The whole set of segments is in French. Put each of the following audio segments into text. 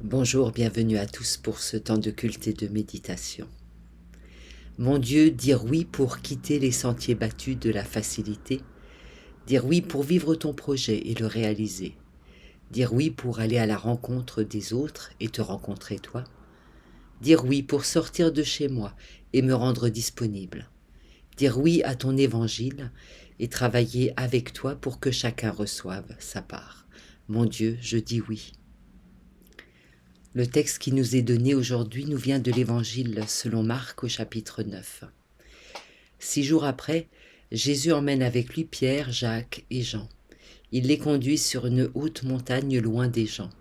Bonjour, bienvenue à tous pour ce temps de culte et de méditation. Mon Dieu, dire oui pour quitter les sentiers battus de la facilité, dire oui pour vivre ton projet et le réaliser, dire oui pour aller à la rencontre des autres et te rencontrer toi, dire oui pour sortir de chez moi et me rendre disponible, dire oui à ton évangile et travailler avec toi pour que chacun reçoive sa part. Mon Dieu, je dis oui. Le texte qui nous est donné aujourd'hui nous vient de l'Évangile selon Marc au chapitre 9. 6 jours après, Jésus emmène avec lui Pierre, Jacques et Jean. Il les conduit sur une haute montagne loin des gens.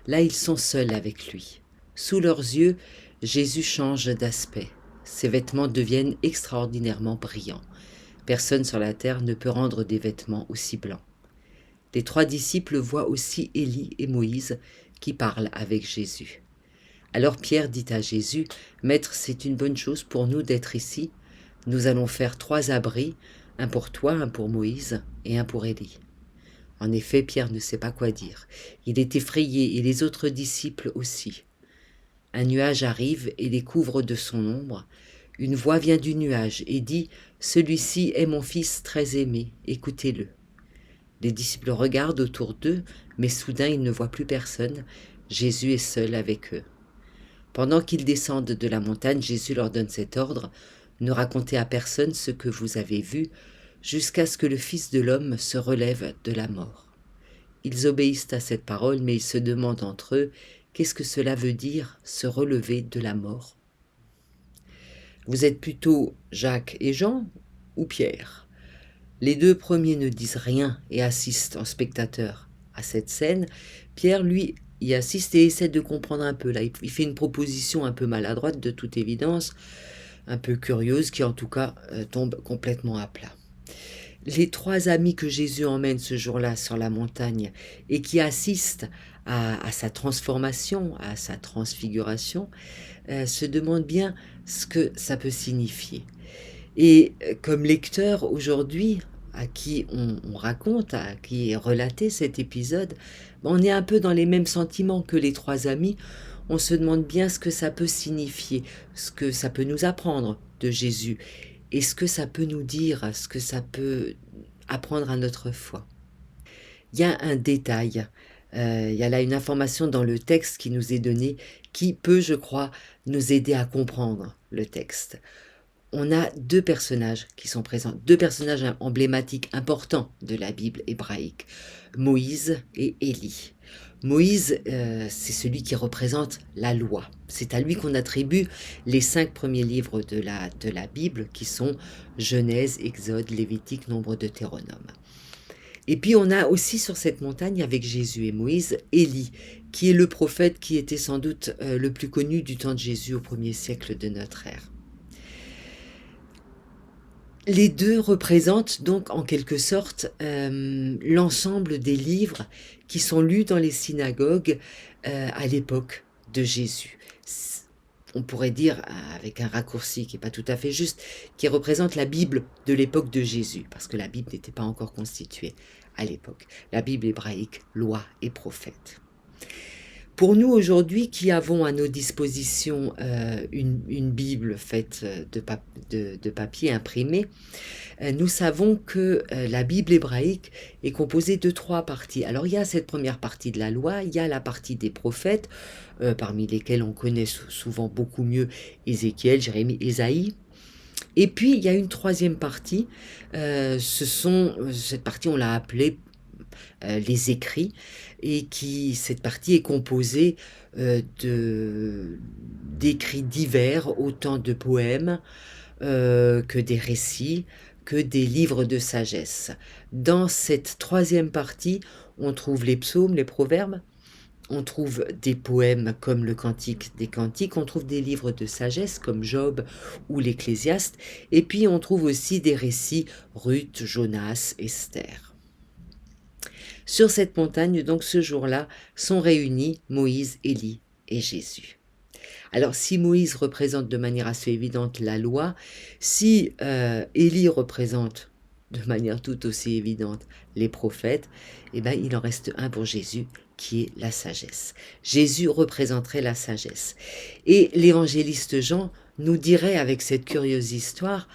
Là, ils sont seuls avec lui. Sous leurs yeux, Jésus change d'aspect. Ses vêtements deviennent extraordinairement brillants. Personne sur la terre ne peut rendre des vêtements aussi blancs. Les 3 disciples voient aussi Élie et Moïse qui parlent avec Jésus. Alors Pierre dit à Jésus, « Maître, c'est une bonne chose pour nous d'être ici. Nous allons faire 3 abris, un pour toi, un pour Moïse et un pour Élie. » En effet, Pierre ne sait pas quoi dire. Il est effrayé et les autres disciples aussi. Un nuage arrive et les couvre de son ombre. Une voix vient du nuage et dit, « Celui-ci est mon fils très aimé, écoutez-le. » Les disciples regardent autour d'eux, mais soudain ils ne voient plus personne. Jésus est seul avec eux. Pendant qu'ils descendent de la montagne, Jésus leur donne cet ordre, « Ne racontez à personne ce que vous avez vu, jusqu'à ce que le Fils de l'homme se relève de la mort. » Ils obéissent à cette parole, mais ils se demandent entre eux, « Qu'est-ce que cela veut dire, se relever de la mort ?» Vous êtes plutôt Jacques et Jean ou Pierre? Les 2 premiers ne disent rien et assistent en spectateurs à cette scène. Pierre, lui, y assiste et essaie de comprendre un peu. Là, il fait une proposition un peu maladroite, de toute évidence, un peu curieuse, qui en tout cas tombe complètement à plat. Les 3 amis que Jésus emmène ce jour-là sur la montagne et qui assistent à sa transformation, à sa transfiguration, se demandent bien ce que ça peut signifier. Et comme lecteur aujourd'hui, à qui on raconte, à qui est relaté cet épisode, on est un peu dans les mêmes sentiments que les 3 amis. On se demande bien ce que ça peut signifier, ce que ça peut nous apprendre de Jésus, et ce que ça peut nous dire, ce que ça peut apprendre à notre foi. Il y a un détail, il y a là une information dans le texte qui nous est donnée, qui peut, je crois, nous aider à comprendre le texte. On a 2 personnages qui sont présents, 2 personnages emblématiques importants de la Bible hébraïque, Moïse et Élie. Moïse, c'est celui qui représente la loi. C'est à lui qu'on attribue les 5 premiers livres de la Bible, qui sont Genèse, Exode, Lévitique, Nombre, Deutéronome. Et puis on a aussi sur cette montagne, avec Jésus et Moïse, Élie, qui est le prophète qui était sans doute le plus connu du temps de Jésus au 1er siècle de notre ère. Les 2 représentent donc en quelque sorte l'ensemble des livres qui sont lus dans les synagogues à l'époque de Jésus. On pourrait dire, avec un raccourci qui n'est pas tout à fait juste, qui représente la Bible de l'époque de Jésus, parce que la Bible n'était pas encore constituée à l'époque. La Bible hébraïque, loi et prophète. Pour nous aujourd'hui qui avons à nos dispositions une Bible faite de papier imprimé, nous savons que la Bible hébraïque est composée de 3 parties. Alors il y a cette première partie de la loi, il y a la partie des prophètes, parmi lesquels on connaît souvent beaucoup mieux Ézéchiel, Jérémie, Ésaïe. Et puis il y a une 3e partie, cette partie on l'a appelée les écrits, et cette partie est composée d'écrits divers, autant de poèmes que des récits, que des livres de sagesse. Dans cette 3e partie, on trouve les psaumes, les proverbes, on trouve des poèmes comme le Cantique des Cantiques, on trouve des livres de sagesse comme Job ou l'Ecclésiaste, et puis on trouve aussi des récits Ruth, Jonas, Esther. Sur cette montagne, donc ce jour-là, sont réunis Moïse, Élie et Jésus. Alors si Moïse représente de manière assez évidente la loi, si Élie représente de manière tout aussi évidente les prophètes, eh bien, il en reste un pour Jésus, qui est la sagesse. Jésus représenterait la sagesse. Et l'évangéliste Jean nous dirait avec cette curieuse histoire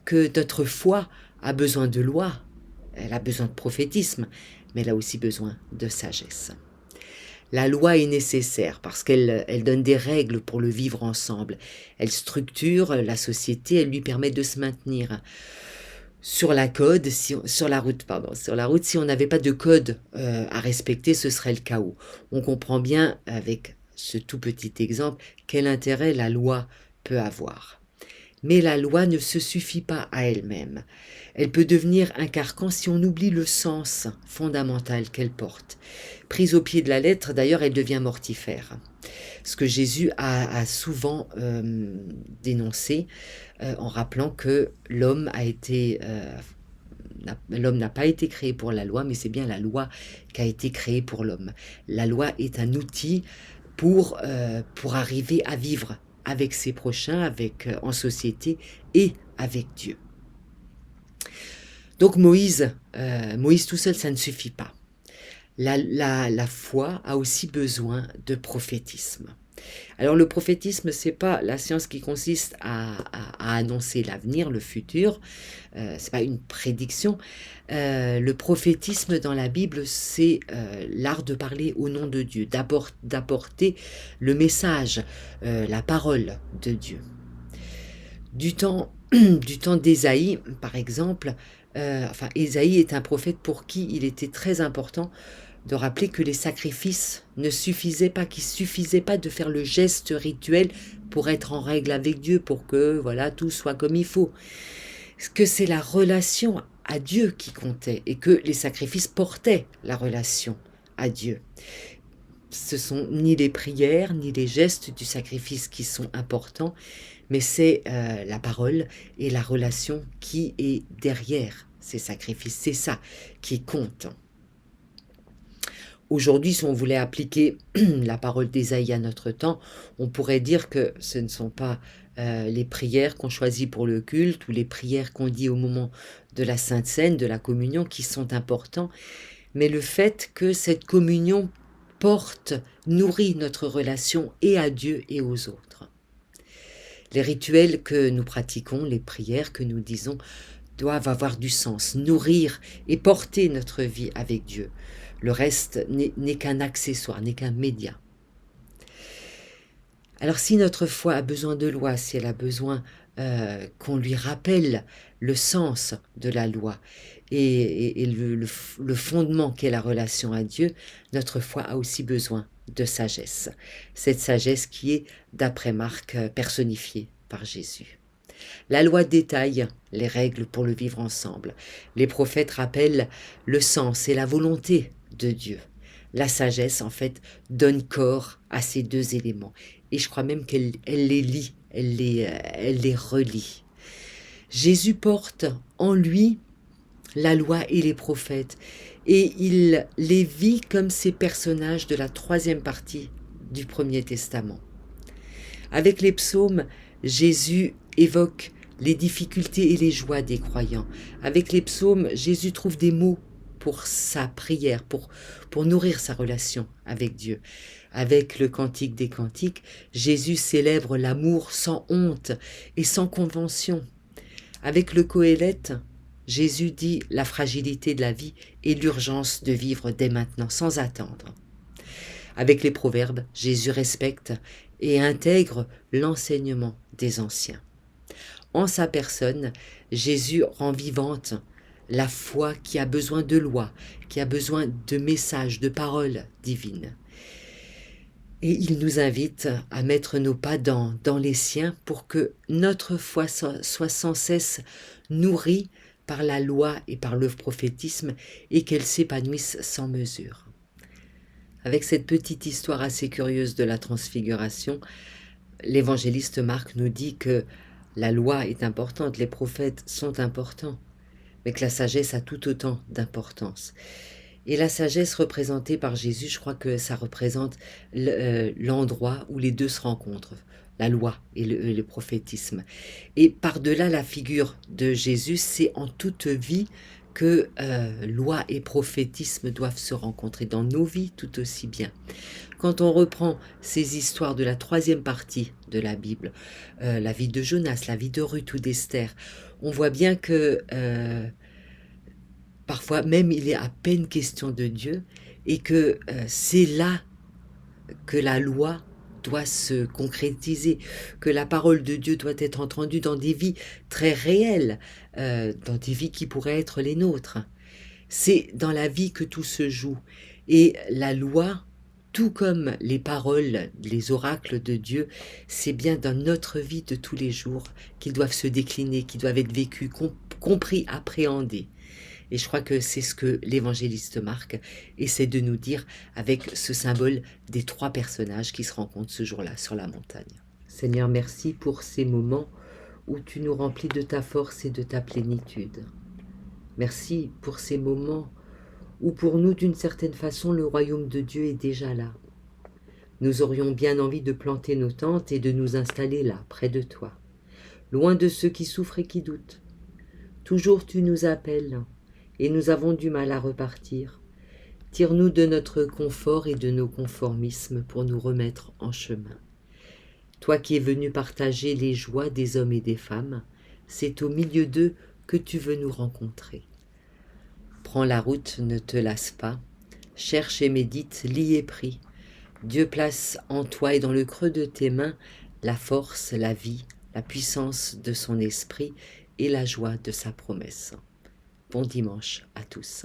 que notre foi a besoin de loi, elle a besoin de prophétisme, mais elle a aussi besoin de sagesse. La loi est nécessaire parce qu'elle donne des règles pour le vivre ensemble. Elle structure la société, elle lui permet de se maintenir. Sur la route, si on n'avait pas de code à respecter, ce serait le chaos. On comprend bien avec ce tout petit exemple quel intérêt la loi peut avoir. Mais la loi ne se suffit pas à elle-même. Elle peut devenir un carcan si on oublie le sens fondamental qu'elle porte. Prise au pied de la lettre, d'ailleurs, elle devient mortifère. Ce que Jésus a souvent dénoncé en rappelant que l'homme n'a pas été créé pour la loi, mais c'est bien la loi qui a été créée pour l'homme. La loi est un outil pour arriver à vivre avec ses prochains, en société et avec Dieu. Donc Moïse tout seul, ça ne suffit pas. La foi a aussi besoin de prophétisme. Alors le prophétisme, c'est pas la science qui consiste à annoncer l'avenir, le futur, c'est pas une prédiction. Le prophétisme dans la Bible, c'est l'art de parler au nom de Dieu, d'apporter le message, la parole de Dieu. Du temps d'Ésaïe, par exemple, Ésaïe est un prophète pour qui il était très important de rappeler que les sacrifices ne suffisaient pas, qu'il ne suffisait pas de faire le geste rituel pour être en règle avec Dieu, pour que voilà tout soit comme il faut. Que c'est la relation à Dieu qui comptait et que les sacrifices portaient la relation à Dieu. Ce sont ni les prières ni les gestes du sacrifice qui sont importants, mais c'est la parole et la relation qui est derrière ces sacrifices. C'est ça qui compte. Aujourd'hui, si on voulait appliquer la parole d'Ésaïe à notre temps, on pourrait dire que ce ne sont pas les prières qu'on choisit pour le culte ou les prières qu'on dit au moment de la Sainte Seine, de la communion, qui sont importants, mais le fait que cette communion nourrit notre relation et à Dieu et aux autres. Les rituels que nous pratiquons, les prières que nous disons, doivent avoir du sens, nourrir et porter notre vie avec Dieu. Le reste n'est qu'un accessoire, n'est qu'un média. Alors si notre foi a besoin de loi, si elle a besoin qu'on lui rappelle le sens de la loi et le fondement qu'est la relation à Dieu, notre foi a aussi besoin de sagesse. Cette sagesse qui est, d'après Marc, personnifiée par Jésus. La loi détaille les règles pour le vivre ensemble. Les prophètes rappellent le sens et la volonté de Dieu. La sagesse, en fait, donne corps à ces deux éléments. Et je crois même qu'elle les lie, elle les relie. Jésus porte en lui la loi et les prophètes, et il les vit comme ces personnages de la troisième partie du Premier Testament. Avec les psaumes, Jésus évoque les difficultés et les joies des croyants. Avec les psaumes, Jésus trouve des mots pour sa prière, pour nourrir sa relation avec Dieu. Avec le Cantique des Cantiques, Jésus célèbre l'amour sans honte et sans convention. Avec le Qoélette, Jésus dit la fragilité de la vie et l'urgence de vivre dès maintenant, sans attendre. Avec les Proverbes, Jésus respecte et intègre l'enseignement des anciens. En sa personne, Jésus rend vivante la foi qui a besoin de loi, qui a besoin de messages, de paroles divines. Et il nous invite à mettre nos pas dans les siens pour que notre foi soit sans cesse nourrie par la loi et par le prophétisme et qu'elle s'épanouisse sans mesure. Avec cette petite histoire assez curieuse de la transfiguration, l'évangéliste Marc nous dit que la loi est importante, les prophètes sont importants, mais que la sagesse a tout autant d'importance. Et la sagesse représentée par Jésus, je crois que ça représente l'endroit où les deux se rencontrent. la loi et le prophétisme. Et par-delà la figure de Jésus, c'est en toute vie que loi et prophétisme doivent se rencontrer, dans nos vies tout aussi bien. Quand on reprend ces histoires de la troisième partie de la Bible, la vie de Jonas, la vie de Ruth ou d'Esther, on voit bien que parfois même il est à peine question de Dieu et que c'est là que la loi doit se concrétiser, que la parole de Dieu doit être entendue dans des vies très réelles, dans des vies qui pourraient être les nôtres. C'est dans la vie que tout se joue. Et la loi, tout comme les paroles, les oracles de Dieu, c'est bien dans notre vie de tous les jours qu'ils doivent se décliner, qu'ils doivent être vécus, compris, appréhendés. Et je crois que c'est ce que l'évangéliste Marc essaie de nous dire avec ce symbole des trois personnages qui se rencontrent ce jour-là sur la montagne. Seigneur, merci pour ces moments où tu nous remplis de ta force et de ta plénitude. Merci pour ces moments où pour nous, d'une certaine façon, le royaume de Dieu est déjà là. Nous aurions bien envie de planter nos tentes et de nous installer là, près de toi, loin de ceux qui souffrent et qui doutent. Toujours tu nous appelles, et nous avons du mal à repartir. Tire-nous de notre confort et de nos conformismes pour nous remettre en chemin. Toi qui es venu partager les joies des hommes et des femmes, c'est au milieu d'eux que tu veux nous rencontrer. Prends la route, ne te lasse pas. Cherche et médite, lis et prie. Dieu place en toi et dans le creux de tes mains la force, la vie, la puissance de son esprit et la joie de sa promesse. Bon dimanche à tous.